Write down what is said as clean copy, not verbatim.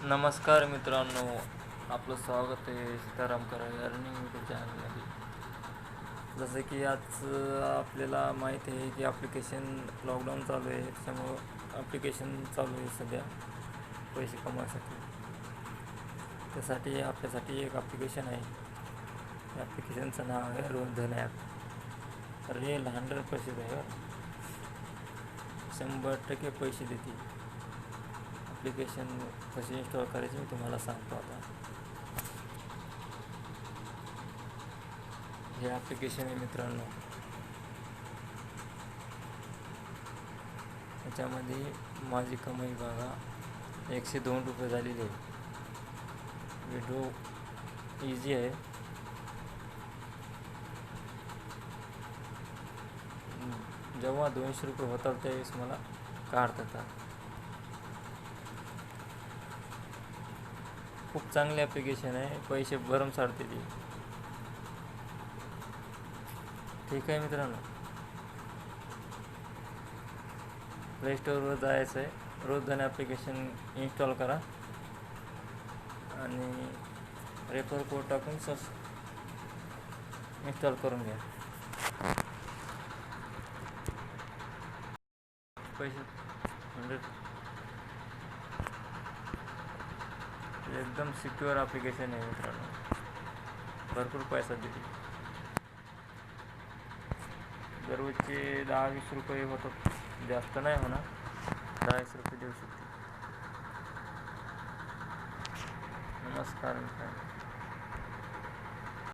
नमस्कार मित्रांनो, आपलं स्वागत आहे सीताराम कराड अर्निंग यूट्यूब चॅनलमध्ये. जसं की आज आपल्याला माहीत आहे की ॲप्लिकेशन लॉकडाऊन चालू आहे, त्याच्यामुळं ॲप्लिकेशन चालू आहे सध्या पैसे कमवायसाठी. त्यासाठी आपल्यासाठी एक ॲप्लिकेशन आहे. त्या ॲप्लिकेशनचं नाव आहे रोजधन ॲप. रिअल 100% आहे. 100% पैसे देते. ॲप्लिकेशन कसे इन्स्टॉल करायचे मी तुम्हाला सांगतो आता. हे ॲप्लिकेशन आहे मित्रांनो. त्याच्यामध्ये माझी कमाई बघा 102 रुपये झालेली आहे. व्हिडिओ इझी आहे. जेव्हा 200 रुपये होतात त्यावेळेस मला काढता येतात. खूप चांगले ॲप्लिकेशन आहे. पैसे भरमसाठ देते. ठीक आहे मित्रांनो, प्ले स्टोअरवर जायचं आहे. रोजधन ॲप्लिकेशन इन्स्टॉल करा आणि रेफर कोड टाकून इन्स्टॉल करून घ्या. पैसे 100 एकदम सिक्युअर ॲप्लिकेशन आहे मित्रांनो. भरपूर पैसा देते. दररोजचे 10-20 रुपये होतात, जास्त नाही होणार. 10-20 रुपये देऊ शकते. नमस्कार मित्रांनो.